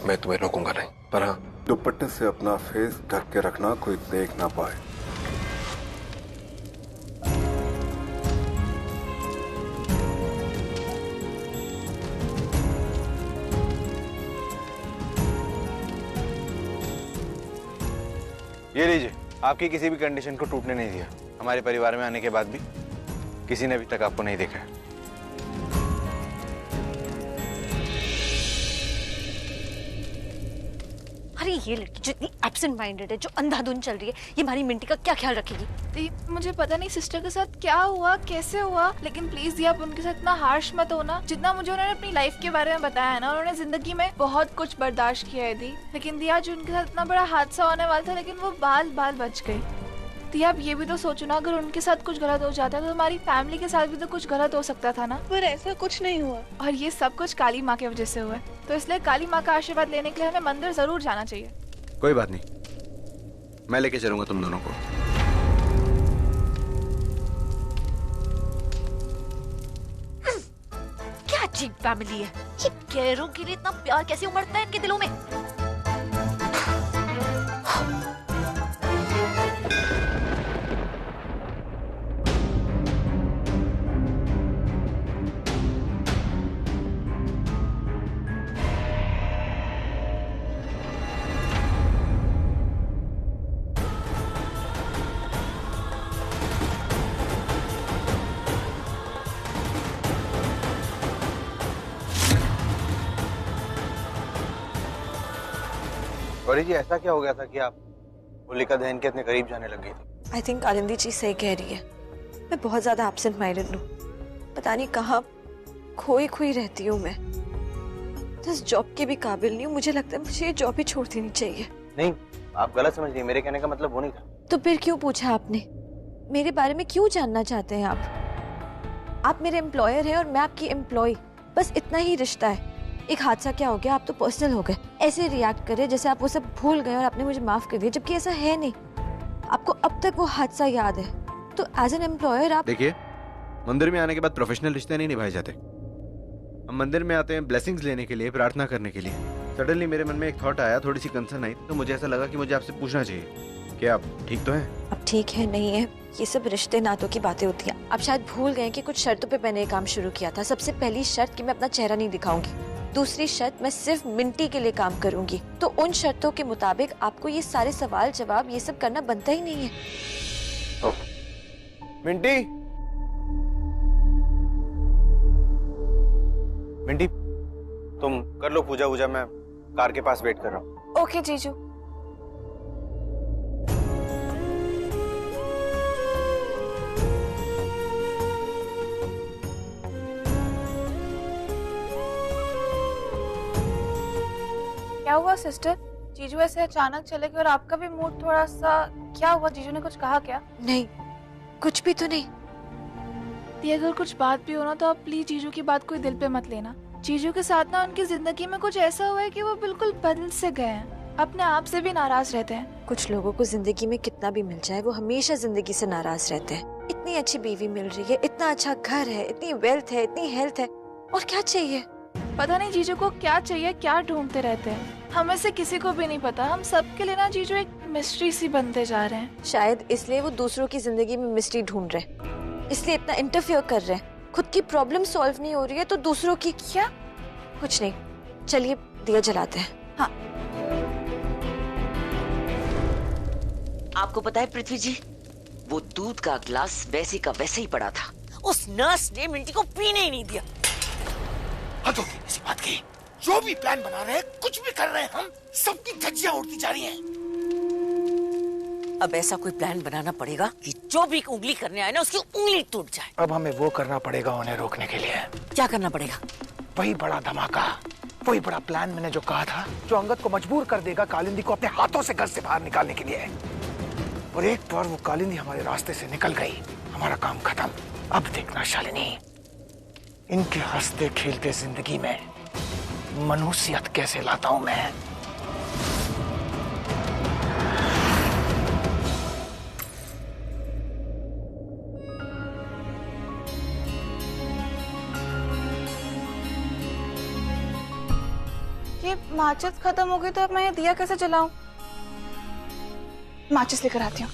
मैं तुम्हें रोकूंगा नहीं, पर हाँ, दुपट्टे से अपना फेस ढक के रखना, कोई देख ना पाए। ये लीजिए, आपकी किसी भी कंडीशन को टूटने नहीं दिया। हमारे परिवार में आने के बाद भी किसी ने अभी तक आपको नहीं देखा है। अरे ये लड़की जो इतनी एब्सेंट माइंडेड है, जो अंधाधुन चल रही है, ये हमारी मिंटी का क्या ख्याल रखेगी? दी, मुझे पता नहीं सिस्टर के साथ क्या हुआ, कैसे हुआ, लेकिन प्लीज दी आप उनके साथ इतना हार्श मत होना। जितना मुझे उन्होंने अपनी लाइफ के बारे में बताया है ना, उन्होंने जिंदगी में बहुत कुछ बर्दाश्त किया है दी, लेकिन दी आज उनके साथ इतना बड़ा हादसा होने वाला था, लेकिन वो बाल बाल बच गई। दी आप ये भी तो सोचो ना, अगर उनके साथ कुछ गलत हो जाता तो हमारी फैमिली के साथ भी तो कुछ गलत हो सकता था ना। पर ऐसा कुछ नहीं हुआ, और ये सब कुछ काली माँ की वजह से हुआ है, तो इसलिए काली माँ का आशीर्वाद लेने के लिए हमें मंदिर जरूर जाना चाहिए। कोई बात नहीं, मैं लेके चलूंगा तुम दोनों को। क्या अजीब फैमिली है ये, गैरों के लिए इतना प्यार कैसे उमड़ता है इनके दिलों में? गौरी जी, ऐसा क्या हो गया था कि आप होलिका दहन के इतने करीब जाने लग गई थी? आई थिंक कालिंदी जी सही कह रही है, मैं बहुत ज्यादा एब्सेंट माइंडेड हूँ। पता नहीं कहाँ खोई खोई रहती हूँ मैं, तो इस जॉब के भी काबिल नहीं हूँ। मुझे लगता है मुझे ये जॉब ही छोड़ देनी चाहिए। नहीं, आप गलत समझ रही हैं, मेरे कहने का मतलब वो नहीं था। तो फिर क्यों पूछा आपने? मेरे बारे में क्यों जानना चाहते हैं आप मेरे एम्प्लॉयर हैं और मैं आपकी एम्प्लॉय, बस इतना ही रिश्ता है। एक हादसा क्या हो गया, आप तो पर्सनल हो गए, ऐसे रिएक्ट करे जैसे आप वो सब भूल गए और आपने मुझे माफ कर दिया, जबकि ऐसा है नहीं। आपको अब तक वो हादसा याद है, तो एज एन एम्प्लॉयर आप देखिए, मंदिर में आने के बाद प्रोफेशनल रिश्ते नहीं निभाए जाते। हम मंदिर में आते हैं ब्लेसिंग्स लेने के लिए, प्रार्थना करने के लिए। सडनली मेरे मन में एक थॉट आया, थोड़ी सी कंसर्न आई, तो मुझे ऐसा लगा कि मुझे आपसे पूछना चाहिए कि आप ठीक तो हैं? अब ठीक है नहीं है, ये सब रिश्ते नातों की बातें होती हैं। आप शायद भूल गए कि कुछ शर्तों पे मैंने ये काम शुरू किया था। सबसे पहली शर्त कि मैं अपना चेहरा नहीं दिखाऊंगी, दूसरी शर्त मैं सिर्फ मिंटी के लिए काम करूंगी। तो उन शर्तों के मुताबिक आपको ये सारे सवाल जवाब ये सब करना बनता ही नहीं है। मिंटी, मिंटी, तुम कर लो पूजा वूजा, मैं कार के पास वेट कर रहा हूँ। ओके जीजू। क्या हुआ सिस्टर, जीजू ऐसे अचानक चले गए और आपका भी मूड थोड़ा सा, क्या हुआ? जीजू ने कुछ कहा क्या? नहीं, कुछ भी तो नहीं। दी अगर कुछ बात भी हो ना, तो आप प्लीज जीजू की बात कोई दिल पे मत लेना। जीजू के साथ ना उनकी जिंदगी में कुछ ऐसा हुआ है कि वो बिल्कुल बदल से गए हैं, अपने आप से भी नाराज रहते हैं। कुछ लोगों को जिंदगी में कितना भी मिल जाए वो हमेशा जिंदगी से नाराज रहते हैं। इतनी अच्छी बीवी मिल रही है, इतना अच्छा घर है, इतनी वेल्थ है, इतनी हेल्थ है, और क्या चाहिए? पता नहीं जीजू को क्या चाहिए, क्या ढूंढते रहते हैं। हमें से किसी को भी नहीं पता। हम सबके लिए ना जीजू एक मिस्ट्री सी बनते जा रहे हैं। शायद इसलिए वो दूसरों की जिंदगी में मिस्ट्री ढूंढ रहे हैं, इसलिए इतना इंटरफेयर कर रहे हैं। खुद की प्रॉब्लम सॉल्व नहीं हो रही है तो दूसरों की क्या? कुछ नहीं, चलिए दिया जलाते हैं। हाँ। आपको पता है पृथ्वी जी, वो दूध का ग्लास वैसे का वैसे ही पड़ा था। उस नर्स ने मिंटी को पीने ही नहीं दिया। हद होगी इसी बात की। जो भी प्लान बना रहे हैं, कुछ भी कर रहे हैं, हम सबकी धज्जियां उड़ती जा रही हैं। अब ऐसा कोई प्लान बनाना पड़ेगा कि जो भी उंगली करने आए ना, उसकी उंगली टूट जाए। अब हमें वो करना पड़ेगा उन्हें रोकने के लिए। क्या करना पड़ेगा? वही बड़ा धमाका, वही बड़ा प्लान मैंने जो कहा था, जो अंगद को मजबूर कर देगा कालिंदी को अपने हाथों से घर से बाहर निकालने के लिए। और एक बार वो कालिंदी हमारे रास्ते से निकल गई, हमारा काम खत्म। अब देखना शालिनी, इनके हंसते खेलते जिंदगी में मनुष्यत कैसे लाता हूं मैं। ये माचिस खत्म हो गई तो अब मैं ये दिया कैसे जलाऊं? माचिस लेकर आती हूँ।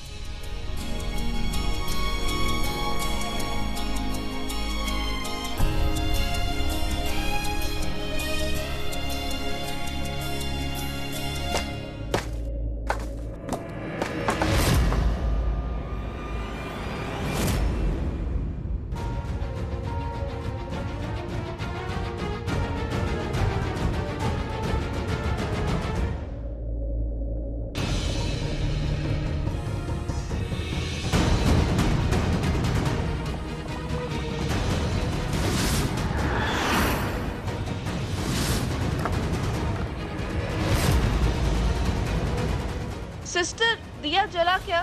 सिस्टर, दिया जला क्या?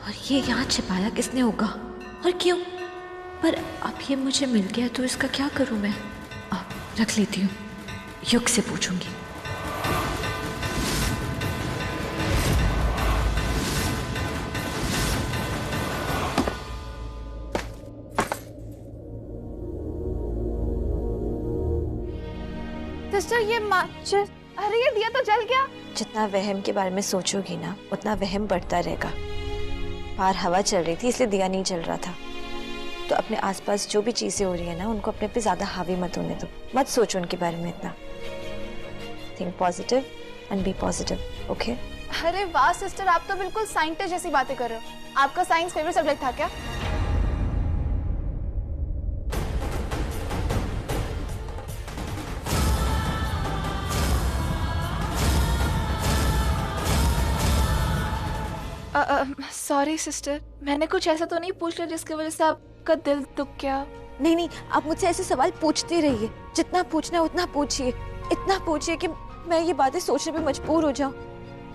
और ये यहाँ छिपाया किसने होगा और क्यों? पर अब ये मुझे मिल गया तो इसका क्या करूं मैं? अब रख लेती हूँ, युग से पूछूंगी। सिस्टर, ये माचिस, अरे ये दिया तो जल गया। जितना वहम के बारे में सोचोगी ना उतना वहम बढ़ता रहेगा। बाहर हवा चल रही थी इसलिए दिया नहीं जल रहा था। तो अपने आसपास जो भी चीजें हो रही है ना उनको अपने पे ज्यादा हावी मत होने दो। मत सोचो उनके बारे में इतना। Think positive and be positive, okay? अरे वाह सिस्टर, आप तो बिल्कुल साइंटिस्ट जैसी बातें कर रहे हो। आपका साइंस फेवरेट सब्जेक्ट था क्या? सॉरी सिस्टर, मैंने कुछ ऐसा तो नहीं पूछ लिया जिसकी वजह से आपका दिल दुख गया? नहीं नहीं, आप मुझसे ऐसे सवाल पूछते रहिए। जितना पूछना है उतना पूछिए, इतना पूछिए कि मैं ये बातें सोचने पे मजबूर हो जाऊं।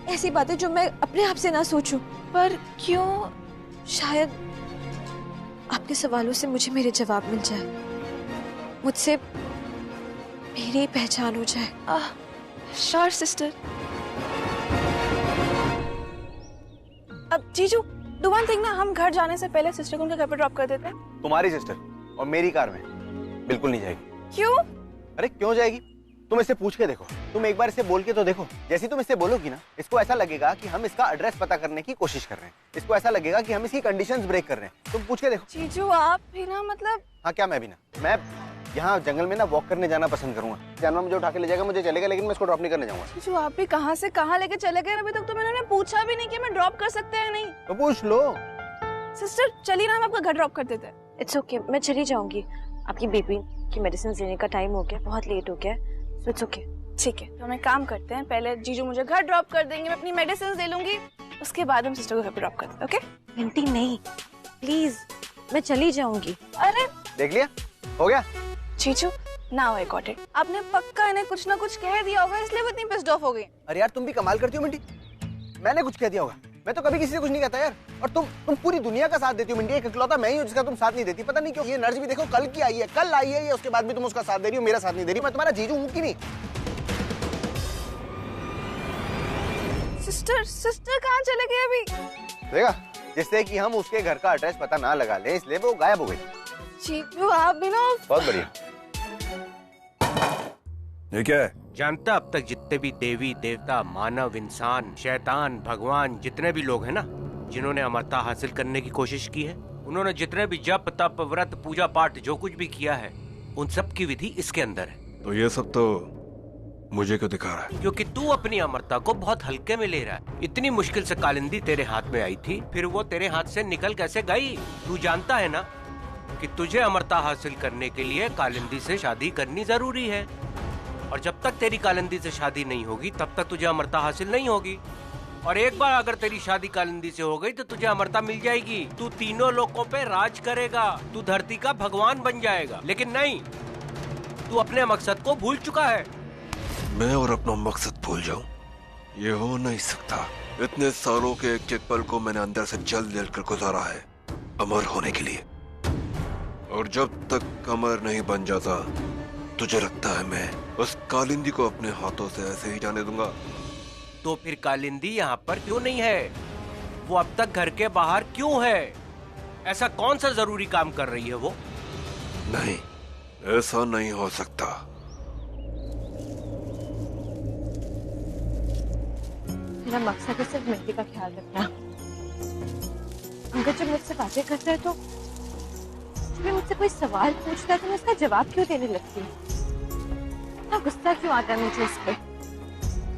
ऐसी बातें जो मैं अपने आप से ना सोचूं। पर क्यों? शायद आपके सवालों से मुझे मेरे जवाब मिल जाए, मुझसे मेरी पहचान हो जाए। Sure sister. अब जीजू, डू वन थिंग ना, हम घर जाने से पहले सिस्टर को उनके घर पे ड्रॉप कर देते हैं। तुम्हारी सिस्टर और मेरी कार में बिल्कुल नहीं जाएगी। क्यों? अरे क्यों जाएगी? तुम इससे पूछ के देखो, तुम एक बार इससे बोल के तो देखो। जैसे तुम इससे बोलोगी ना, इसको ऐसा लगेगा कि हम इसका एड्रेस पता करने की कोशिश कर रहे हैं। इसको ऐसा लगेगा कि हम इसकी कंडीशंस ब्रेक कर रहे हैं। तुम पूछ के देखो। जीजू आप भी ना, मतलब। हाँ क्या मैं भी ना, मैं यहाँ जंगल में ना वॉक करने जाना पसंद करूंगा। जानवर मुझे उठा के ले जाएगा, मुझे चलेगा, लेकिन मैं इसको ड्रॉप नहीं करने जाऊंगा। जीजू आप भी कहाँ से कहाँ लेके चले गए? अभी तक तो मैंने पूछा भी नहीं कि मैं ड्रॉप कर सकते हैं नहीं। तो पूछ लो। सिस्टर चलिए ना, हम आपका घर ड्रॉप कर देते हैं। इट्स ओके, मैं चली जाऊंगी। आपकी बीपी की मेडिसिन देने का टाइम हो गया, बहुत लेट हो गया, सो इट्स ओके। ठीक है, तो हम एक काम करते हैं, पहले जीजू मुझे घर ड्रॉप कर देंगे, मैं अपनी मेडिसिन दे लूंगी, उसके बाद हम सिस्टर को घर पे ड्रॉप कर देंगे। ओके? मिंटी नहीं, प्लीज, मैं चली जाऊंगी। अरे देख लिया, हो गया। जीजू नाउ आई गॉट इट। आपने पक्का इन्हें कुछ ना कुछ कह दिया होगा, इसलिए वो इतनी पिस्ड ऑफ हो गई। अरे यार तुम भी कमाल करती हो मिंटी, मैंने कुछ कह दिया होगा? मैं तो कभी किसी से कुछ नहीं कहता यार। और तुम पूरी दुनिया का साथ देती हो मिंटी, एक इकलौता मैं ही हूँ जिसका तुम साथ नहीं देती। पता नहीं क्यों। ये नर्स भी देखो कल की आई है, कल आई है ये, उसके बाद भी तुम उसका साथ दे रही हो, मेरा साथ नहीं दे रही। मैं तुम्हारा जीजू हूँ कि नहीं? सिस्टर कहाँ चले गए अभी? देखा, जिससे कि हम उसके घर का एड्रेस पता ना लगा ले, इसलिए वो गायब हो गई। जीजू आप भी ना। बहुत बढ़िया। ये क्या है? जानता, अब तक जितने भी देवी देवता, मानव, इंसान, शैतान, भगवान, जितने भी लोग हैं ना, जिन्होंने अमरता हासिल करने की कोशिश की है, उन्होंने जितने भी जप तप व्रत पूजा पाठ जो कुछ भी किया है, उन सब की विधि इसके अंदर है। तो ये सब तो मुझे क्यों दिखा रहा है? क्योंकि तू अपनी अमरता को बहुत हल्के में ले रहा है। इतनी मुश्किल से कालिंदी तेरे हाथ में आई थी, फिर वो तेरे हाथ से निकल कैसे गई? तू जानता है ना कि तुझे अमरता हासिल करने के लिए कालिंदी से शादी करनी जरूरी है, और जब तक तेरी कालिंदी से शादी नहीं होगी तब तक तुझे अमरता हासिल नहीं होगी। और एक बार अगर तेरी शादी कालिंदी से हो गई तो तुझे अमरता मिल जाएगी, तू तीनों लोकों पे राज करेगा, तू धरती का भगवान बन जाएगा। लेकिन नहीं, तू अपने मकसद को भूल चुका है। मैं और अपना मकसद भूल जाऊं? ये हो नहीं सकता। इतने सालों के एक एक पल को मैंने अंदर से जल जल कर गुजारा है अमर होने के लिए, और जब तक अमर नहीं बन जाता तुझे लगता है मैं उस कालिंदी को अपने हाथों से ऐसे ही जाने दूंगा? तो फिर कालिंदी यहाँ पर क्यों नहीं है? वो अब तक घर के बाहर क्यों है? ऐसा कौन सा जरूरी काम कर रही है वो? नहीं, ऐसा नहीं हो सकता। मेरा मकसद है सिर्फ मेहंदी का ख्याल रखना। अंकल जब मुझसे बातें करता है तो जब मुझसे कोई सवाल पूछता है तो मैं उसका जवाब क्यों देने लगती हूँ? इतना गुस्सा क्यों आता है मुझे इस पे?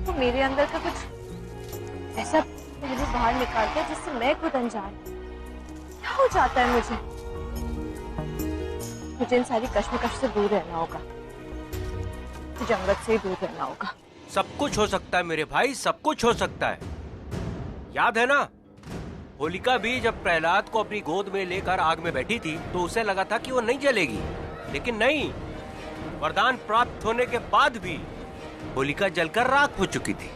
तो मेरे अंदर का कुछ ऐसा पहलू बाहर निकालता है जिससे मैं खुद अनजान क्या हो जाता है मुझे। मुझे इन सारी कश्मकश से दूर रहना होगा, मुझे अंगद से ही दूर रहना होगा। सब कुछ हो सकता है मेरे भाई, सब कुछ हो सकता है। याद है ना, होलिका भी जब प्रहलाद को अपनी गोद में लेकर आग में बैठी थी तो उसे लगा था कि वो नहीं जलेगी, लेकिन नहीं, वरदान प्राप्त होने के बाद भी होलिका जलकर राख हो चुकी थी।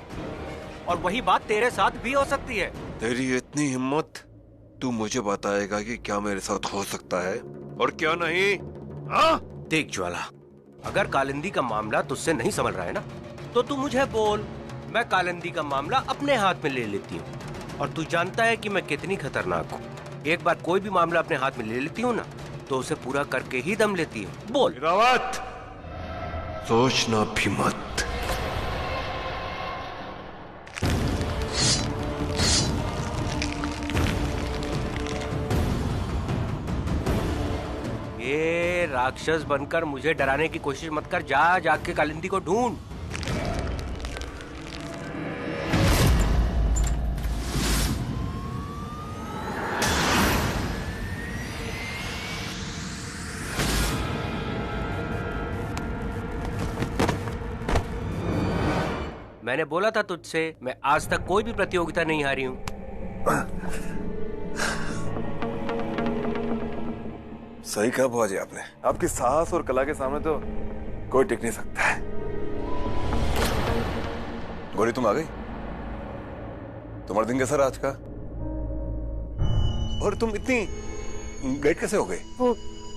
और वही बात तेरे साथ भी हो सकती है। तेरी इतनी हिम्मत, तू मुझे बताएगा कि क्या मेरे साथ हो सकता है और क्या नहीं? हाँ? देख ज्वाला, अगर कालिंदी का मामला तुझसे नहीं संभल रहा है ना तो तू मुझे बोल, मैं कालिंदी का मामला अपने हाथ में ले लेती हूँ। और तू जानता है कि मैं कितनी खतरनाक हूँ। एक बार कोई भी मामला अपने हाथ में ले लेती हूँ ना तो उसे पूरा करके ही दम लेती है। बोल। रावत, सोचना भी मत। ये राक्षस बनकर मुझे डराने की कोशिश मत कर। जा जाके कालिंदी को ढूंढ। मैंने बोला था तुझसे, मैं आज तक कोई भी प्रतियोगिता नहीं हारी हूँ। सही कहा बुआ जी आपने। आपकी साहस और कला के सामने तो कोई टिक नहीं सकता है। गौरी तुम आ गई? तुम्हारा दिन कैसा रहा आज का? और तुम इतनी लेट कैसे हो गई? वो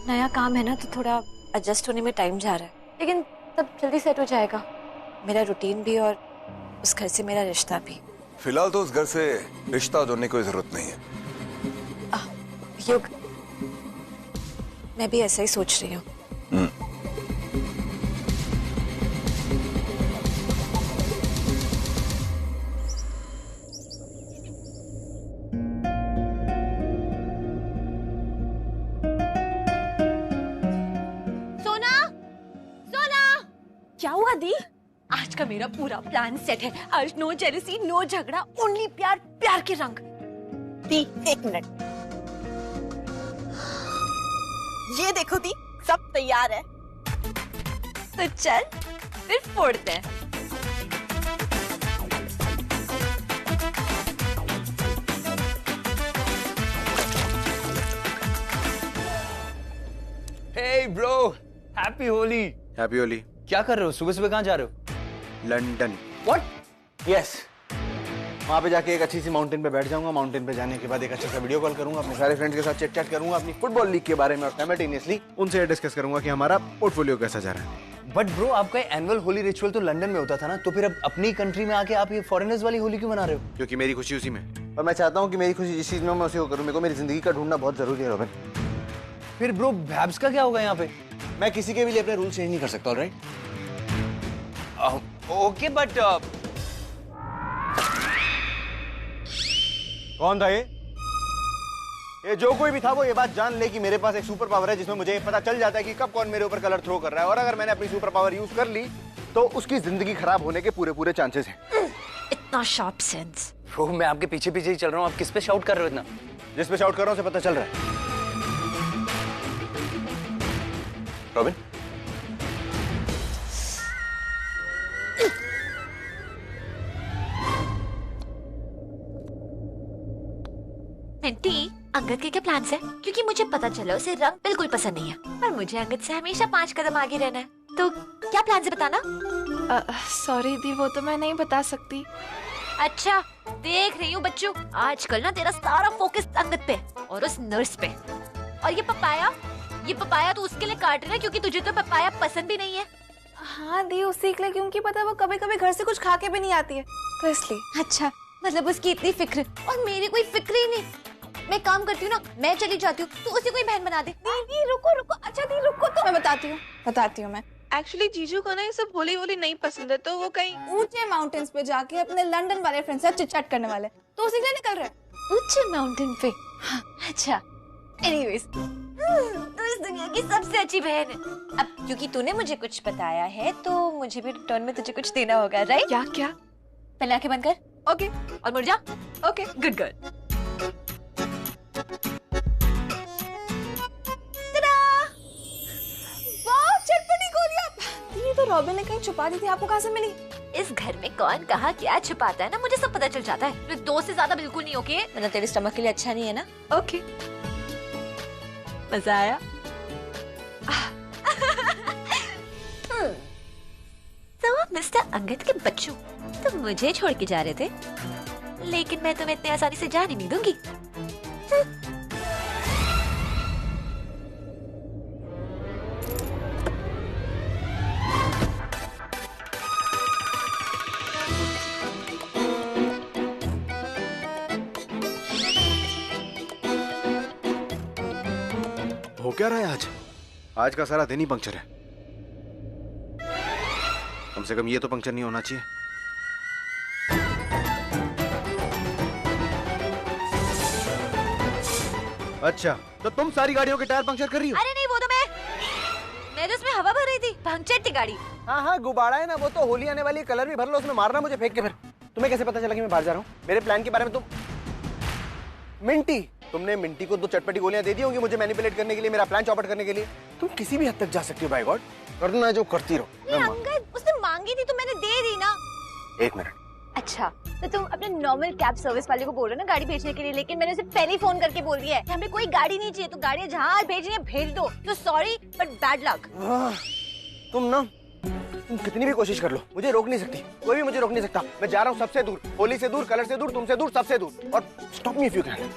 नया काम है ना तो थोड़ा एडजस्ट होने में टाइम जा रहा है, लेकिन सब जल्दी सेट हो जाएगा। मेरा रूटीन भी और उस घर से मेरा रिश्ता भी। फिलहाल तो उस घर से रिश्ता जोड़ने की कोई जरूरत नहीं है। युग, मैं भी ऐसा ही सोच रही हूँ। सोना, सोना, क्या हुआ दी? आज का मेरा पूरा प्लान सेट है। आज नो जेलसी, नो झगड़ा, ओनली प्यार, प्यार के रंग। दी, एक मिनट, ये देखो दी, सब तैयार है। तो चल फिर फोड़ते हैं। Hey bro, happy Holi. Happy Holi. क्या कर रहे हो? सुबह सुबह कहाँ जा रहे हो? लंदन। व्हाट? यस। वहाँ पे जाके एक अच्छी सी माउंटेन पे बैठ जाऊंगा। माउंटेन पे जाने के बाद एक अच्छा सा वीडियो कॉल करूंगा, अपने सारे फ्रेंड्स के साथ चिट चैट करूंगा अपनी फुटबॉल लीग के बारे में, और साइमल्टेनियसली उनसे डिस्कस करूंगा कि हमारा पोर्टफोलियो कैसा जा रहा है। बट ब्रो, आपका एनुअल होली रिचुअल तो लंदन में होता था ना, तो फिर अब अपनी कंट्री में आके आप ये फॉरेनर्स वाली होली क्यों मना रहे हो? क्योंकि मेरी खुशी उसी में, और मैं चाहता हूँ कि मेरी खुशी जिस चीज में मैं उसी को करूँ। मेरे को मेरी जिंदगी का ढूंढना बहुत जरूरी है रॉबिन। फिर ब्रो, भैब्स का क्या होगा यहाँ पे? मैं किसी के भी लिए अपने रूल चेंज नहीं कर सकता। ऑलराइट? ओके, बट कौन था ये जो कोई भी था वो ये बात जान ले कि मेरे पास एक सुपर पावर है जिसमें मुझे पता चल जाता है कि कब कौन मेरे ऊपर कलर थ्रो कर रहा है, और अगर मैंने अपनी सुपर पावर यूज कर ली तो उसकी जिंदगी खराब होने के पूरे चांसेस हैं। इतना शार्प सेंस। ब्रो, मैं आपके पीछे पीछे ही चल रहा हूँ। आप किस पे शाउट कर रहे हो इतना? जिस पे शाउट कर रहा हूँ उसे पता चल रहा है। रॉबिन, आंटी, अंगद के क्या प्लान्स है? क्योंकि मुझे पता चला उसे रंग बिल्कुल पसंद नहीं है, पर मुझे अंगद से हमेशा 5 कदम आगे रहना है। तो क्या प्लान है बताना? सॉरी दी, वो तो मैं नहीं बता सकती। अच्छा, देख रही हूँ बच्चों, आजकल ना तेरा सारा फोकस अंगद पे और उस नर्स पे। और ये पपाया तो उसके लिए काट रहा है क्योंकि तुझे तो पपाया पसंद भी नहीं है। हाँ दी, उसी के लिए, क्योंकि पता है वो कभी कभी घर से कुछ खा के भी नहीं आती है, तो इसलिए। अच्छा, मतलब उसकी इतनी फिक्र और मेरी कोई फिक्र ही नहीं। मैं काम करती हूँ ना, मैं चली जाती हूँ तो उसे कोई बहन बना दे। दी रुको। अच्छा दी रुको, तो मैं बताती हूँ मैं। एक्चुअली जीजू को ना ये सब होली होली नहीं पसंद है, तो वो कहीं ऊंचे माउंटेन्स पे जाके अपने लंदन वाले फ्रेंड से चिट-चैट करने वाले, तो उसी के लिए निकल रहे। ऊंचे माउंटेन पे? हाँ, अच्छा। एनीवेज, तू इस दुनिया की सबसे अच्छी बहन है। अब क्योंकि तूने मुझे कुछ बताया है तो मुझे भी रिटर्न में तुझे कुछ देना होगा, राइट? क्या क्या? पहले आंखें बंद कर। ओके। और मुड़ जा। Okay, good girl. तो रॉबिन ने कहीं छुपा दी थी, आपको कहाँ से मिली? इस घर में कौन कहाँ क्या छुपाता है ना, मुझे सब पता चल जाता है। तो 2 से ज्यादा बिल्कुल नहीं। ओके, मतलब तेरे स्टमक के लिए अच्छा नहीं है ना? ओके। मजा आया? तो मिस्टर अंगद के बच्चों, तुम मुझे छोड़ के जा रहे थे, लेकिन मैं तुम्हें इतनी आसानी से जाने नहीं दूंगी। हो क्या रहा है आज? आज का सारा दिन ही पंक्चर है। कम से कम ये तो पंक्चर नहीं होना चाहिए। अच्छा, तो तुम सारी गाड़ियों के टायर पंक्चर कर रही हो? अरे नहीं, वो तो मैं तो उसमें हवा भर रही थी। पंक्चर थी गाड़ी। हाँ हाँ, गुब्बारा है ना, वो तो होली आने वाली, कलर भी भर लो उसमें, मारना मुझे फेंक के। फिर तुम्हें कैसे पता चला कि मैं बाहर जा रहा हूँ? मेरे प्लान के बारे में तुम मिंटी, तुमने मिंटी को 2 चटपटी गोलियां दे दी होंगी मुझे मैनिपुलेट करने के लिए, मेरा प्लान चौपट करने के लिए। तुम किसी भी हद तक जा सकती हो, बाय गॉड। करना जो करती रहो। अंगद, उसने मांगी थी तो मैंने दे दी ना। 1 मिनट। अच्छा, तो तुम अपने नॉर्मल कैब सर्विस वाले को बोल रहे हो ना गाड़ी भेजने के लिए, लेकिन मैंने उसे पहले ही फोन करके बोल दिया है हमें कोई गाड़ी नहीं चाहिए, तो गाड़ियाँ जहाँ भेजनी है भेज दो। तो सॉरी बट बैड लक। तुम कितनी भी कोशिश कर लो, मुझे रोक नहीं सकती, कोई भी मुझे रोक नहीं सकता। मैं जा रहा हूँ सबसे दूर, होली से दूर, कलर से दूर, तुमसे दूर, सबसे दूर। और stop me if you can.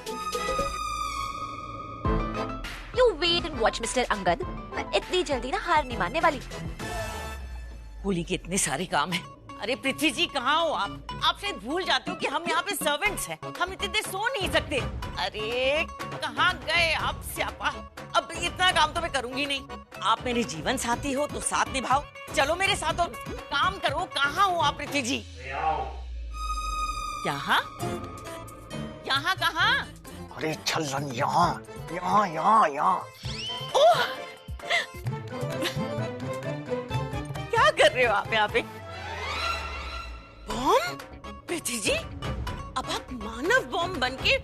You wait and watch, mister Angad. मैं इतनी जल्दी ना हार नहीं मानने वाली। होली के इतने सारे काम हैं। अरे पृथ्वी जी, कहाँ हो आप? आप शायद भूल जाते हो कि हम यहाँ पे सर्वेंट्स हैं, हम इतने देर सो नहीं सकते। अरे कहाँ गए आप स्यापा? अब इतना काम तो मैं करूंगी नहीं। आप मेरे जीवन साथी हो तो साथ निभाओ, चलो मेरे साथ और काम करो। कहाँ हो आप पृथ्वी जी? यहाँ यहाँ कहाँ? अरे छल्लन, यहाँ यहाँ यहाँ यहाँ। क्या कर रहे हो आप यहाँ पे? बॉम्ब? पृथ्वी जी, अब आप मानव बॉम्ब बनके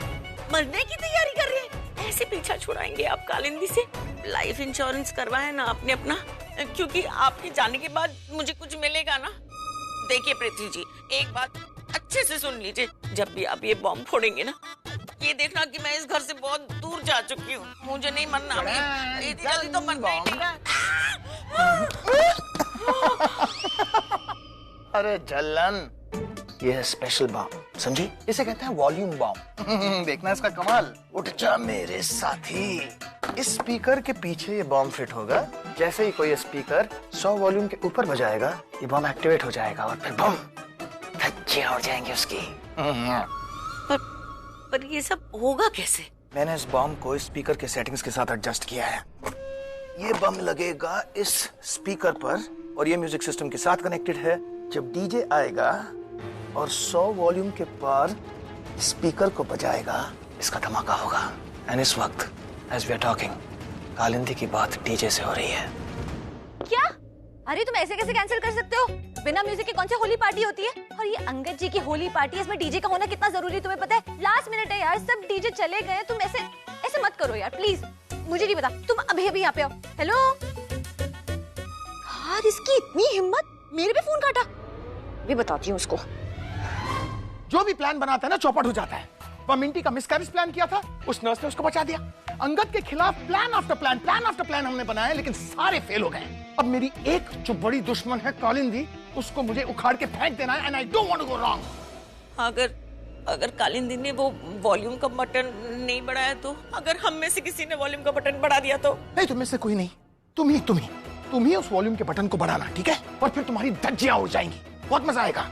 मरने की तैयारी कर रहे हैं? ऐसे पीछा छुड़ाएंगे आप कालिंदी से? लाइफ इंश्योरेंस करवाया ना आपने अपना, क्योंकि आपके जाने के बाद मुझे कुछ मिलेगा ना। देखिए पृथ्वी जी, एक बात अच्छे से सुन लीजिए, जब भी आप ये बॉम्ब फोड़ेंगे ना, ये देखना कि मैं इस घर से बहुत दूर जा चुकी हूँ। मुझे नहीं मरना, इतनी जल्दी तो मरना ही नहीं। अरे जलन, ये है स्पेशल बॉम्ब, समझी? इसे कहते हैं वॉल्यूम बॉम्ब। देखना इसका कमाल। उठ जा मेरे साथी। इस स्पीकर के पीछे ये बॉम्ब फिट होगा। जैसे ही कोई स्पीकर 100 वॉल्यूम के ऊपर बजाएगा, ये बॉम्ब एक्टिवेट हो जाएगा और फिर बम धज्जियां उड़ जाएंगी उसकी। पर ये सब होगा कैसे? मैंने इस बॉम्ब को स्पीकर के सेटिंग्स के साथ एडजस्ट किया है। ये बम लगेगा इस स्पीकर पर और ये म्यूजिक सिस्टम के साथ कनेक्टेड है। जब डीजे आएगा और 100 वॉल्यूम के पार स्पीकर को बजाएगा, इसका धमाका होगा। एंड इस वक्त as we are talking, Kalindi की बात डीजे से हो रही है। क्या? अरे तुम ऐसे कैसे कैंसिल कर सकते हो? बिना म्यूजिक के कौन सी होली पार्टी होती है? और ये अंगद जी की होली पार्टी है, इसमें डीजे का होना कितना जरूरी है तुम्हें पता है? लास्ट मिनट है यार, सब डीजे चले गए, तुम ऐसे ऐसे मत करो यार प्लीज। मुझे नहीं पता, तुम अभी अभी यहाँ पे आओ। हेलो यार, इसकी इतनी हिम्मत, मेरे पे फोन काटा। भी बताती हूँ उसको। जो भी प्लान बनाता है ना, चौपट हो जाता है। वह मिंटी का मिसकैरेज प्लान किया था, उस नर्स ने उसको बचा दिया। अंगद के खिलाफ प्लान आफ्टर प्लान हमने बनाए, लेकिन सारे फेल हो गए। अब मेरी एक जो बड़ी दुश्मन है कालिंदी, उसको मुझे उखाड़ के फेंक देना है। And I don't want to go wrong. अगर कालिंदी ने वो वॉल्यूम का बटन नहीं बढ़ाया तो? अगर हम में से किसी ने वॉल्यूम का बटन बढ़ा दिया तो? नहीं, तुम में से कोई नहीं, तुम ही उस वॉल्यूम के बटन को बढ़ाना, ठीक है? और फिर तुम्हारी धज्जियां उड़ जाएंगी, बहुत मजा आएगा।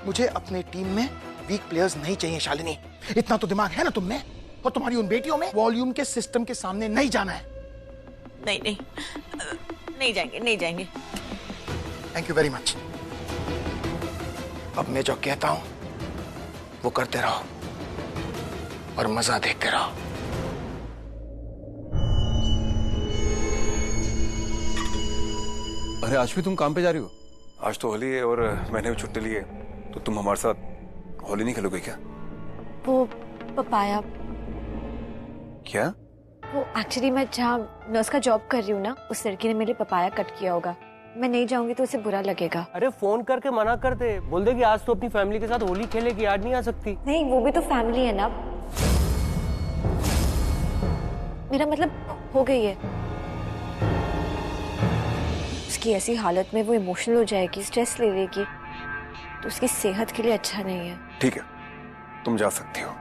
मुझे अपने टीम में वीक प्लेयर्स नहीं चाहिए शालिनी। इतना तो दिमाग है ना तुम में, और तुम्हारी उन बेटियों में। वॉल्यूम के सिस्टम के सामने नहीं जाना है। नहीं जाएंगे। Thank you very much. अब मैं जो कहता हूं वो करते रहो और मजा देखते रहो। अरे आज भी तुम काम पे जा रही हो? आज तो होली है और मैंने भी छुट्टी ली है, तो तुम हमारे साथ होली नहीं खेलोगे क्या? वो पपाया, क्या? वो एक्चुअली मैं जहाँ नर्स का जॉब कर रही हूँ ना, उस लड़की ने मेरे पपाया कट किया होगा। मैं नहीं जाऊंगी तो उसे बुरा लगेगा। अरे फोन करके मना कर दे, बोल दे कि आज तो अपनी फैमिली के साथ होली खेलेगी, आज नहीं आ सकती। नहीं, वो भी तो फैमिली है ना। मेरा मतलब हो गई है। उसकी ऐसी हालत में वो इमोशनल हो जाएगी, स्ट्रेस ले लेगी, तो उसकी सेहत के लिए अच्छा नहीं है। ठीक है, तुम जा सकती हो।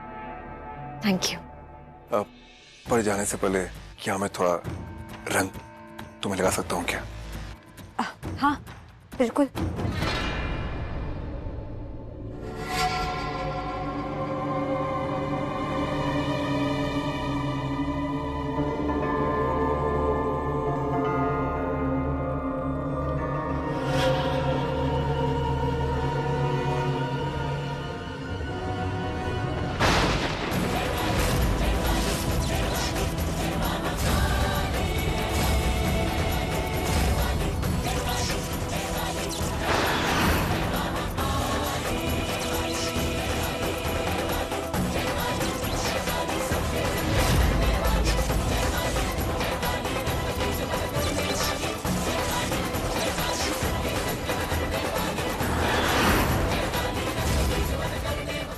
Thank you. पर जाने से पहले क्या मैं थोड़ा रंग तुम्हें लगा सकता हूँ क्या? हाँ बिल्कुल।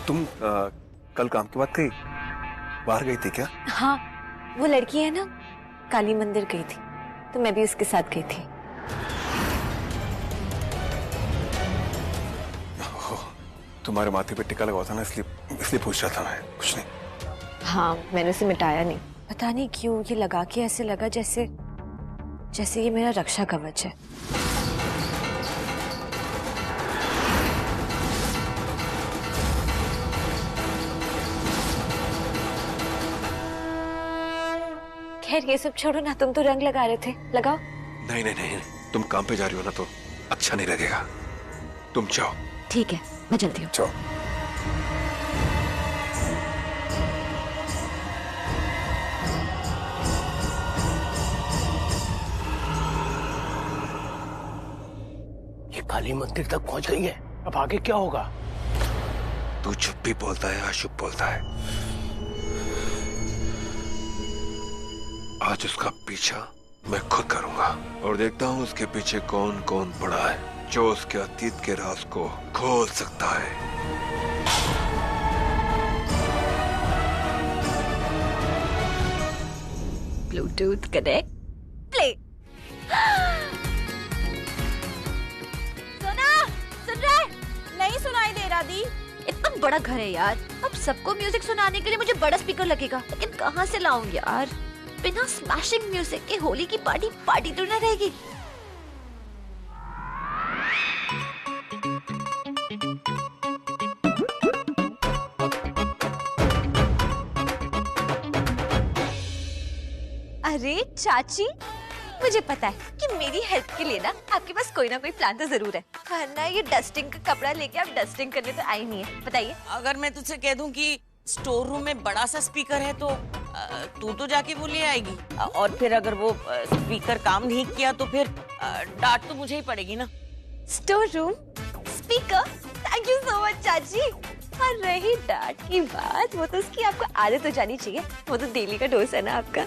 तुम कल काम के बाद कहीं बाहर गई थी क्या? हाँ, वो लड़की है ना, काली मंदिर गई थी, तो मैं भी उसके साथ गई थी। तुम्हारे माथे पे टिका लगा था ना, इसलिए पूछ रहा था मैं, कुछ नहीं। हाँ, मैंने उसे मिटाया नहीं। पता नहीं क्यों ये लगा के ऐसे लगा जैसे ये मेरा रक्षा कवच है। खैर ये सब छोड़ो ना, तुम तो रंग लगा रहे थे, लगाओ। नहीं नहीं नहीं, तुम काम पे जा रही हो ना तो अच्छा नहीं लगेगा, तुम जाओ। ठीक है, मैं चलती हूँ। जाओ। ये काली मंदिर तक पहुंच गई है, अब आगे क्या होगा? तू चुप भी बोलता है, अशुभ बोलता है। आज उसका पीछा मैं खुद करूंगा और देखता हूँ उसके पीछे कौन कौन पड़ा है जो उसके अतीत के राज को खोल सकता है। Bluetooth connect, play. सुना? सुन रहा है? नहीं सुनाई दे रहा दी। इतना बड़ा घर है यार, अब सबको म्यूजिक सुनाने के लिए मुझे बड़ा स्पीकर लगेगा, लेकिन कहाँ से लाऊं यार? बिना स्मैशिंग म्यूजिक के होली की पार्टी तो न रहेगी। अरे चाची, मुझे पता है कि मेरी हेल्प के लिए ना आपके पास कोई ना कोई प्लान तो जरूर है, वरना ये डस्टिंग का कपड़ा लेके आप डस्टिंग करने तो आई नहीं है। बताइए। अगर मैं तुझसे कह दूं कि स्टोर रूम में बड़ा सा स्पीकर है तो तू तो जाके वो ले आएगी, और फिर अगर वो स्पीकर काम नहीं किया तो फिर डांट तो मुझे ही पड़ेगी ना। Store room speaker, thank you so much चाची। और रही डांट की बात, वो तो उसकी आपको आदत हो जानी चाहिए, वो तो डेली का डोज है ना आपका।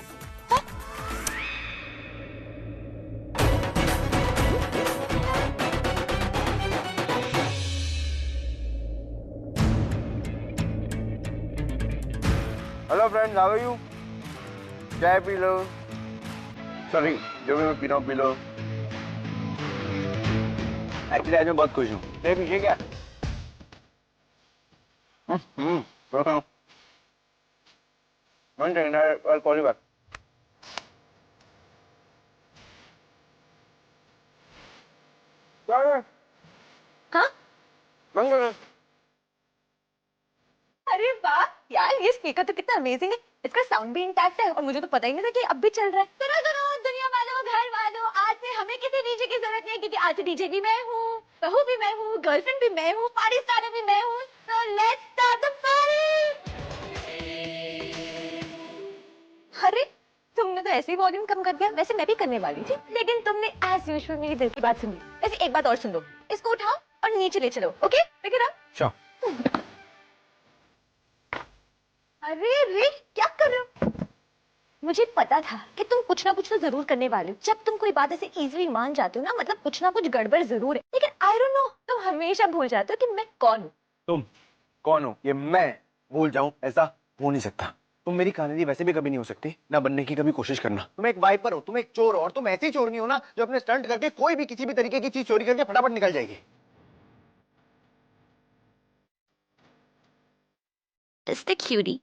Hello friends, how are you? चाय पी लो, सॉरी जो भी मैं पी रहा हूँ पी लो। एक्चुअली आज मैं बहुत खुश हूँ। तेरे पीछे क्या? One second, I'll call you back. हाँ? अरे वाह यार, ये स्पीकर तो कितना अमेजिंग है, इसका साउंड भी इंटैक्ट है और मुझे तो पता ही नहीं था कि अब भी चल रहा है। सुनो सुनो दुनिया वालों, घर वालों, आज से हमें किसी डीजे की जरूरत नहीं है, क्योंकि आज डीजे भी मैं हूँ, बहू भी मैं हूँ, गर्लफ्रेंड भी मैं हूँ, पार्टी स्टार्टर भी मैं हूँ। So let's start the party। अरे तुमने तो ऐसे ही वॉल्यूम कम कर दिया। वैसे मैं भी करने वाली थी, लेकिन तुमने एज यूजुअल मेरी दिल की बात सुन ली। वैसे एक बात और सुन लो, इसको उठाओ और नीचे ले चलो। Okay, pick it up. Sure. अरे रे, क्या कर रहे हो? मुझे पता था कि तुम कुछ ना कुछ तो जरूर करने वाले हो। जब तुम कोई बात ऐसे इजीली मान जाते हो ना, मतलब कुछ ना कुछ गड़बड़ जरूर है। लेकिन आई डोंट नो, तुम हमेशा भूल जाते हो कि मैं कौन हूँ। तुम कौन हो ये मैं भूल जाऊं, ऐसा हो नहीं सकता। तुम मेरी कालिंदी वैसे भी कभी नहीं हो सकती, ना बनने की कभी कोशिश करना। तुम एक वाइपर हो, तुम एक चोर हो, और तुम ऐसी चोर नहीं हो ना जो अपने स्टंट करके कोई भी किसी भी तरीके की चीज चोरी करके फटाफट निकल जाएगी। Cutie,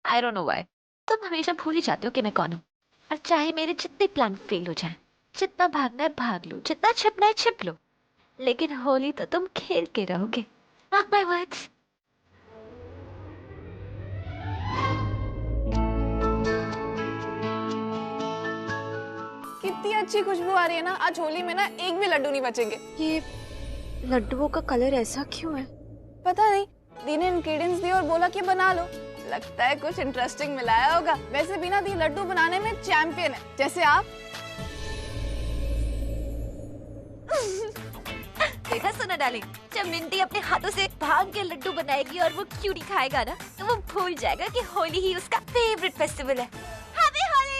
I don't know why तुम हमेशा भूल ही जाते हो कि मैं कौन हूँ। और चाहे मेरे जितने प्लान फेल हो जाएं, जितना भागना है भाग लो, जितना छिपना है छिप लो, लेकिन होली तो तुम खेल के रहोगे। Mark my words. कितनी अच्छी खुशबू आ रही है ना। आज होली में ना एक भी लड्डू नहीं बचेंगे। ये लड्डुओं का कलर ऐसा क्यों है? पता नहीं, दी ने इंग्रेडिएंट्स दिए और बोला कि बना लो। लगता है कुछ इंटरेस्टिंग मिलाया होगा। वैसे भी ना दी लड्डू बनाने में चैंपियन है, जैसे आप। देखा सुना डार्लिंग, जब मिंटी अपने हाथों से भांग के लड्डू बनाएगी और वो क्यूटी खाएगा ना, तो वो भूल जाएगा कि होली ही उसका फेवरेट फेस्टिवल है। हैप्पी होली।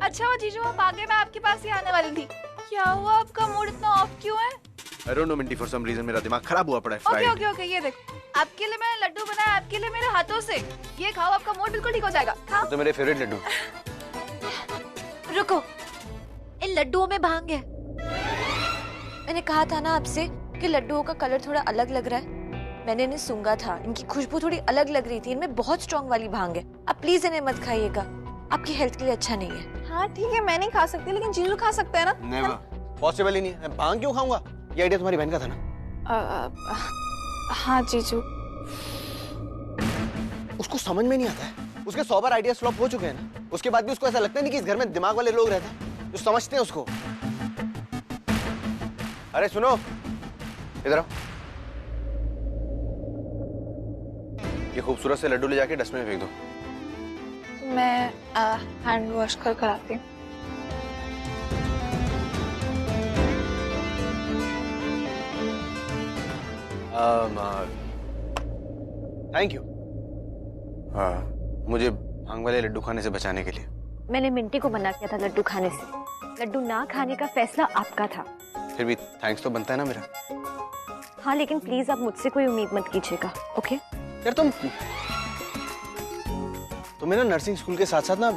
अच्छा वो जीजू, आप आगे मैं आपके पास ही आने वाली थी। क्या हुआ, आपका मूड इतना ऑफ क्यों है? I don't know Minty, for some reason मेरा दिमाग खराब हुआ पड़ा है। ओके ओके ओके, ये देखो, आपके लिए मैंने लड्डू बनाया, आपके लिए मेरे हाथों से। ये खाओ, आपका मूड बिल्कुल ठीक हो जाएगा। खाओ। तो मेरे फेवरेट लड्डू। रुको, इन लड्डुओं में भांग है। मैंने कहा था ना आपसे कि लड्डुओं का कलर थोड़ा अलग लग रहा है। मैंने इन्हें सूंघा था, इनकी खुशबू थोड़ी अलग लग रही थी। इनमें बहुत स्ट्रॉन्ग वाली भांग है। आप प्लीज इन्हें मत खाइएगा, आपकी हेल्थ के लिए अच्छा नहीं है। हाँ ठीक है, मैं नहीं खा सकती, लेकिन जीजू खा सकते हैं ना। नेवर, पॉसिबल ही नहीं है। भांग क्यों खाऊंगा? ये आइडिया तुम्हारी बहन का था ना? हाँ जीजू। उसको समझ में नहीं आता है। उसके 100 बार आइडिया फ्लॉप हो चुके हैं ना, उसके बाद भी उसको ऐसा लगता नहीं कि इस घर में दिमाग वाले लोग रहते हैं जो समझते हैं उसको। अरे सुनो, इधर आओ। ये खूबसूरत से लड्डू ले जाके डस्टबिन में फेंक दो। मैं हैंड वॉश कर आती हूँ। Thank you. मुझे भांग वाले लड्डू खाने से बचाने के लिए। मैंने मिंटी को मना किया था लड्डू खाने से। लड्डू ना खाने का फैसला आपका था। फिर भी थैंक्स तो बनता है ना मेरा। हाँ लेकिन प्लीज आप मुझसे कोई उम्मीद मत कीजिएगा, ओके? यार तुम्हें ना नर्सिंग स्कूल के साथ साथ ना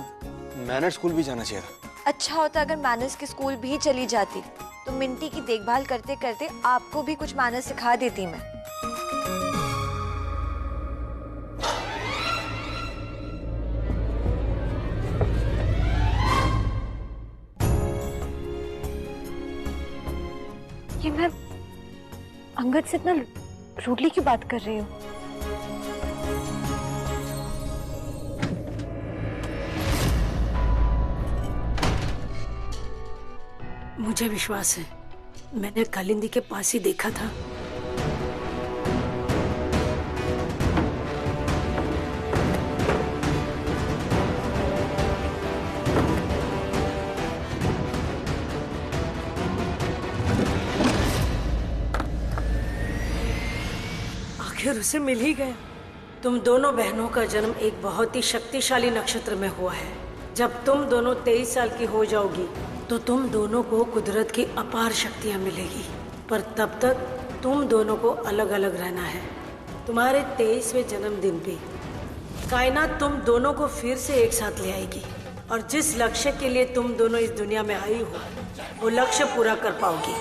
मैनर स्कूल भी जाना चाहिए था। अच्छा होता अगर मैनर्स के स्कूल भी चली जाती, तो मिंटी की देखभाल करते करते आपको भी कुछ मैनर्स सिखा देती मैं। ये मैं अंगद से इतना रूडली क्यों बात कर रही हूँ? मुझे विश्वास है, मैंने कालिंदी के पास ही देखा था। आखिर उसे मिल ही गया। तुम दोनों बहनों का जन्म एक बहुत ही शक्तिशाली नक्षत्र में हुआ है। जब तुम दोनों 23 साल की हो जाओगी तो तुम दोनों को कुदरत की अपार शक्तियां मिलेगी, पर तब तक तुम दोनों को अलग अलग रहना है। तुम्हारे 23वें जन्मदिन पे कायनात तुम दोनों को फिर से एक साथ ले आएगी, और जिस लक्ष्य के लिए तुम दोनों इस दुनिया में आई हो वो लक्ष्य पूरा कर पाओगी।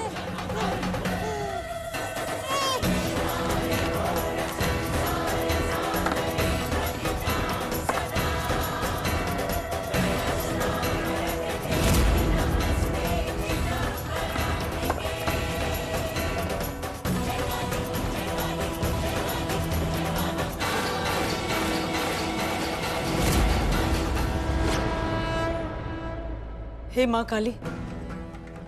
हे माँ काली,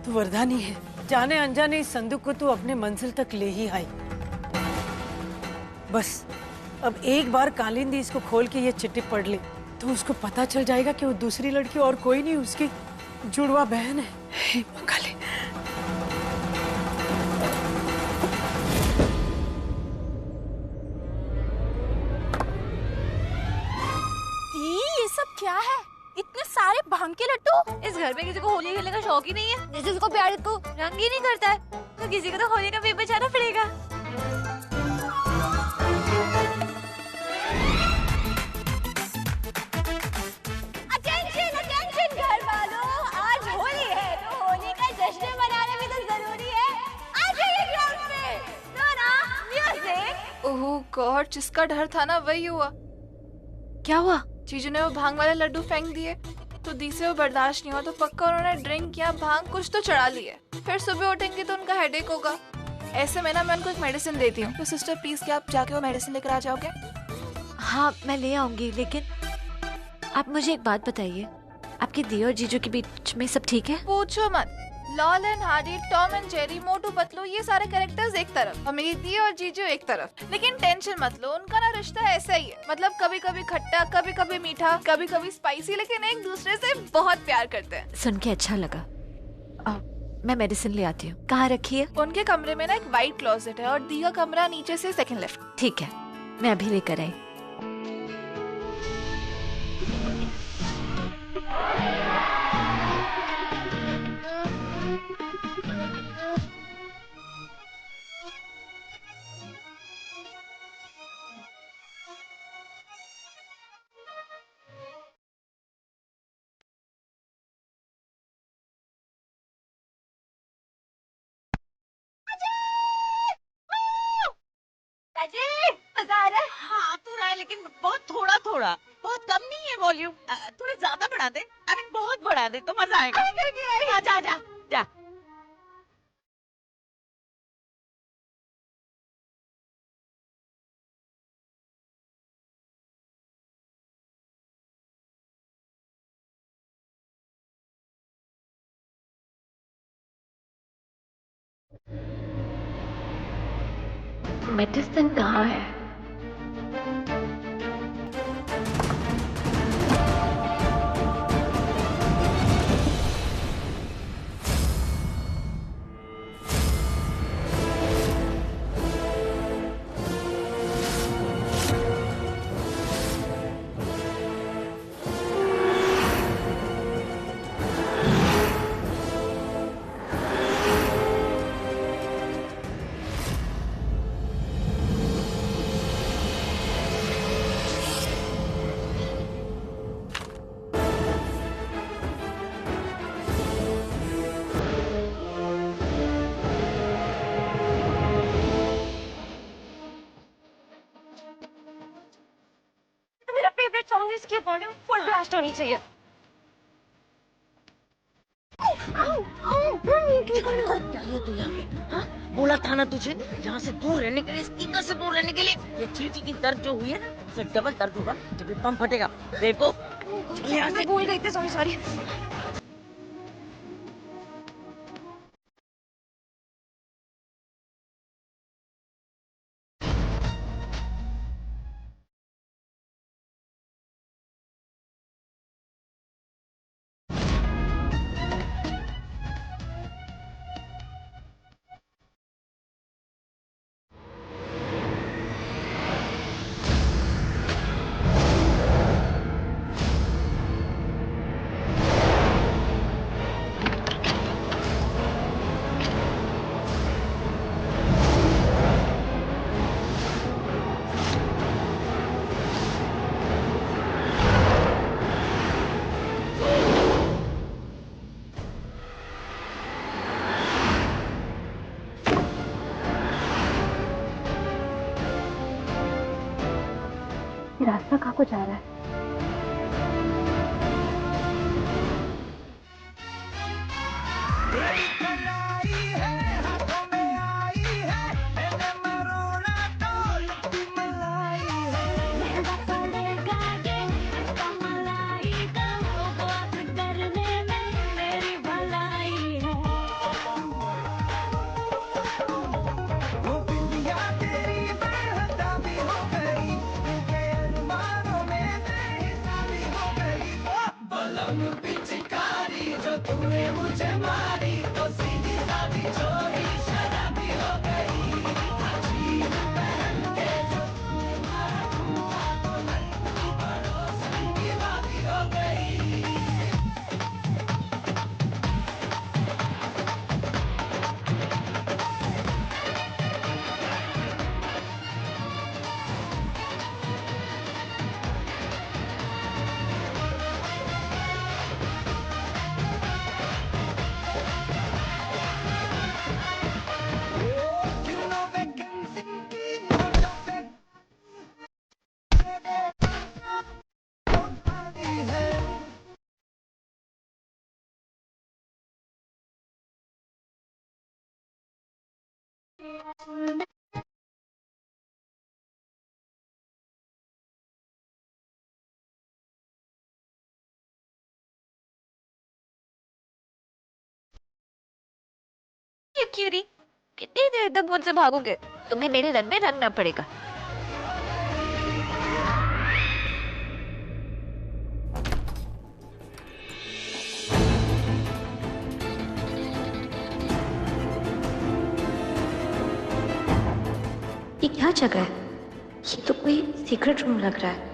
तू वरदानी है, जाने अनजाने इस संदूक को तू अपने मंजिल तक ले ही आई। बस अब एक बार कालिंदी इसको खोल के ये चिट्ठी पढ़ ले तो उसको पता चल जाएगा कि वो दूसरी लड़की और कोई नहीं, उसकी जुड़वा बहन है। हे काली। ये सब क्या है? इतने सारे भांग के लड्डू। इस घर में किसी को होली खेलने का शौक ही नहीं है। जिसको प्यार को रंग ही नहीं करता है तो किसी को तो होली का भी बचाना पड़ेगा। अटेंशन अटेंशन घर वालों, आज होली है तो होली का जश्न मनाना भी तो जरूरी है। आ जाइए ग्राउंड पे। तो ना म्यूजिक। ओह गॉड, जिसका डर था ना वही हुआ। क्या हुआ? जीजू ने वो भांग वाले लड्डू फेंक दिए तो दी से वो बर्दाश्त नहीं हुआ तो पक्का उन्होंने ड्रिंक किया, भांग कुछ तो चढ़ा लिए। फिर सुबह उठेंगे तो उनका हेडेक होगा। ऐसे में ना मैं उनको एक मेडिसिन देती हूँ। तो सिस्टर प्लीज क्या आप जाके वो मेडिसिन लेकर आ जाओगे? हाँ मैं ले आऊंगी, लेकिन आप मुझे एक बात बताइए, आपकी दी और जीजू के बीच में सब ठीक है? पूछो मत। Laurel and Hardy, Tom and Jerry, Motu Patlu, ये सारे कैरेक्टर्स एक तरफ और मेरी दी और जीजू एक तरफ। लेकिन टेंशन मत लो, उनका ना रिश्ता ऐसा ही है। मतलब कभी कभी खट्टा, कभी कभी मीठा, कभी कभी स्पाइसी, लेकिन एक दूसरे से बहुत प्यार करते हैं। सुन के अच्छा लगा। मैं मेडिसिन ले आती हूँ। कहाँ रखी है? उनके कमरे में ना एक वाइट क्लोजेट है और दी का कमरा नीचे से सेकंड लेफ्ट। ठीक है, मैं अभी लेकर आई। हाँ तो रहा है, लेकिन बहुत थोड़ा थोड़ा, बहुत कम नहीं है वॉल्यूम। थोड़ा ज्यादा बढ़ा दे, अरे बहुत बढ़ा दे तो मजा आएगा। जा जा जा। मेडिसिन कहाँ है? इसकी वॉल्यूम फुल ब्लास्ट होनी चाहिए। बोला था ना तुझे, यहाँ से दूर रहने के लिए, स्पीकर से दूर रहने के लिए। ये चीटी की दर्द जो हुई है ना, उससे डबल दर्द होगा जब ये पंप फटेगा। देखो यहाँ से भूल गई थी, सॉरी सॉरी। रास्ता कहाँ को जा रहा है? ये क्यों नहीं? कितनी देर तक मुझसे भागोगे? तुम्हें मेरे रन में रंगना पड़ेगा। ये क्या जगह है? ये तो कोई सीक्रेट रूम लग रहा है।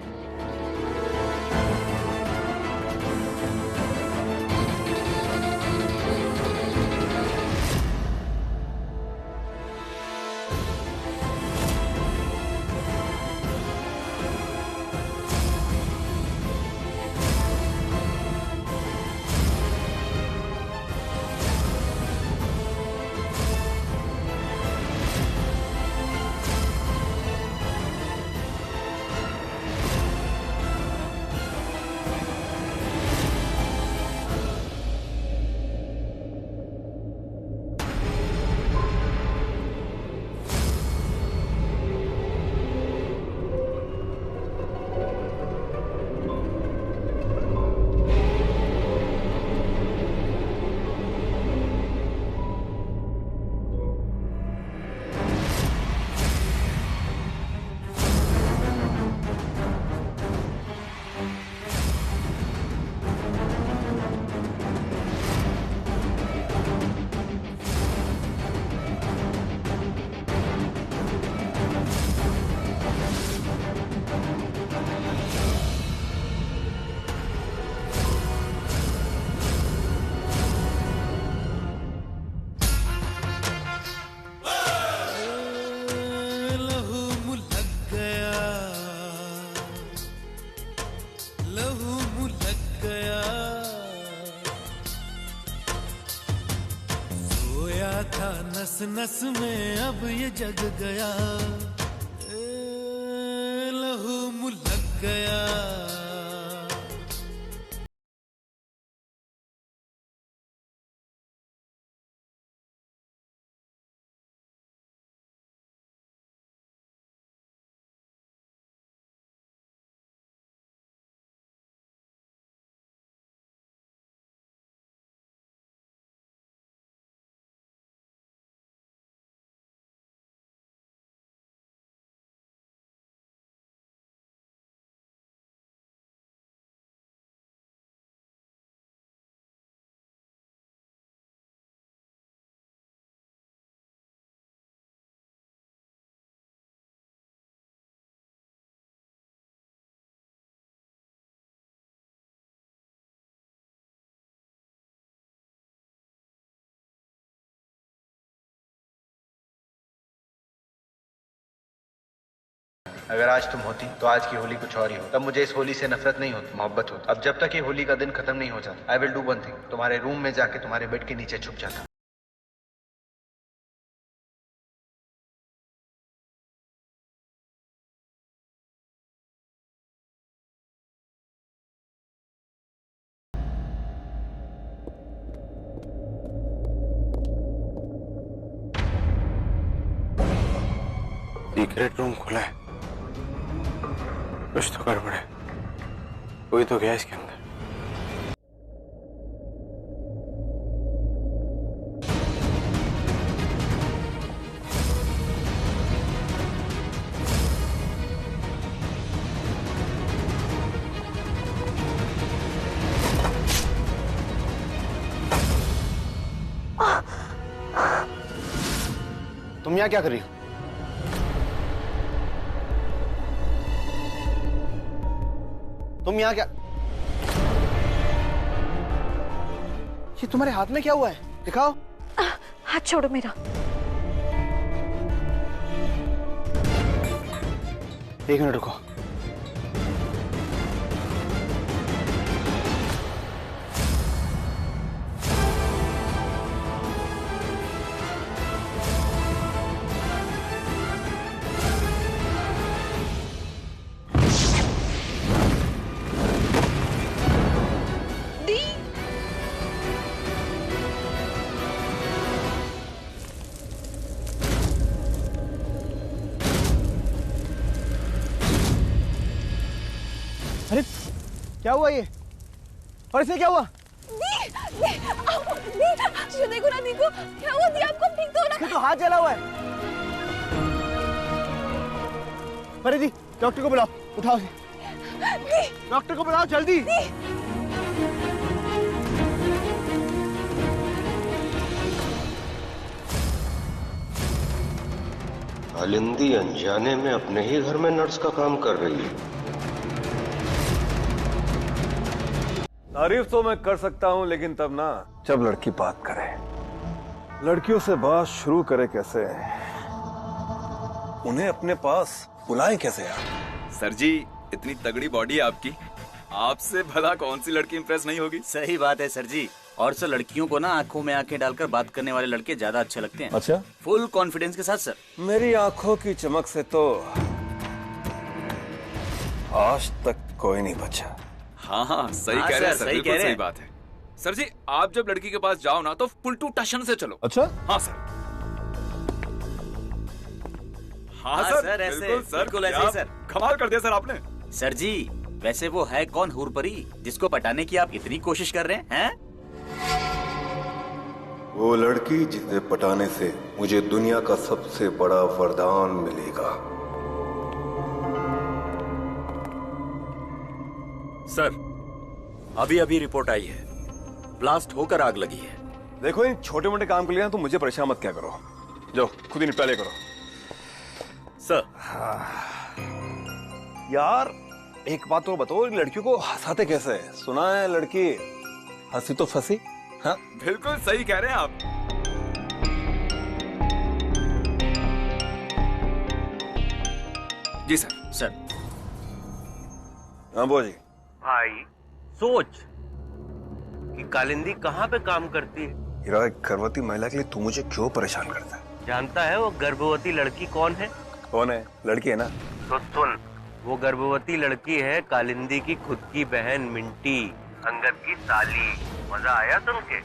नस नस में अब ये जग गया, लहू मुलक गया। अगर आज तुम होती तो आज की होली कुछ और ही हो। तब मुझे इस होली से नफरत नहीं होती, मोहब्बत होती। अब जब तक ये होली का दिन खत्म नहीं हो जाता, I will do one thing, तुम्हारे रूम में जाके तुम्हारे बेड के नीचे छुप जाता। सीक्रेट रूम खुला है, कुछ तो गड़बड़ है। कोई तो गया इसके अंदर। तुम यहाँ क्या कर रही हो? तुम यहाँ क्या? ये तुम्हारे हाथ में क्या हुआ है? दिखाओ। हाथ छोड़ो मेरा। एक मिनट रुको। अरे क्या हुआ ये? और इसे क्या हुआ? देखो ना, देखो क्या हुआ? दी आपको ठीक तो ना? तो हाथ जला हुआ है। परिधि, डॉक्टर को बुलाओ, उठाओ इसे। डॉक्टर को बुलाओ जल्दी। कालिंदी अनजाने में अपने ही घर में नर्स का काम कर रही है। तारीफ तो मैं कर सकता हूँ, लेकिन तब ना जब लड़की बात करे। लड़कियों से बात शुरू करे कैसे, उन्हें अपने पास बुलाएं कैसे यार? सर जी, इतनी तगड़ी बॉडी है आपकी, आपसे भला कौन सी लड़की इंप्रेस नहीं होगी? सही बात है सर जी। और सर, लड़कियों को ना आंखों में आंखें डालकर बात करने वाले लड़के ज्यादा अच्छे लगते हैं। अच्छा? फुल कॉन्फिडेंस के साथ सर। मेरी आंखों की चमक से तो आज तक कोई नहीं बचा। हाँ, सही कह रहे हैं सर, बिल्कुल सही बात है। सर जी, आप जब लड़की के पास जाओ ना तो पुलटू टशन से चलो। अच्छा? हाँ सर। हाँ सर, ऐसे बिल्कुल ऐसे सर। कमाल कर दिया सर आपने। सर जी, वैसे वो है कौन हूरपरी जिसको पटाने की आप इतनी कोशिश कर रहे हैं? वो लड़की जिसे पटाने से मुझे दुनिया का सबसे बड़ा वरदान मिलेगा। सर, अभी अभी रिपोर्ट आई है, ब्लास्ट होकर आग लगी है। देखो, इन छोटे मोटे काम के लिए ना तुम मुझे परेशान मत क्या करो। जाओ खुद ही निपटा ले करो। सर। यार एक बात तो बताओ, लड़कियों को हंसाते कैसे है? सुना है लड़की हंसी तो फंसी। हाँ बिल्कुल सही कह रहे हैं आप। जी सर। सर। हाँ बोल जी। भाई सोच कि कालिंदी कहाँ पे काम करती है। हीरा, एक गर्भवती महिला के लिए तू मुझे क्यों परेशान करता है? जानता है वो गर्भवती लड़की कौन है? कौन है? लड़की है ना? तो सुन, वो गर्भवती लड़की है कालिंदी की खुद की बहन मिंटी, अंगद की साली। मजा आया सुन के?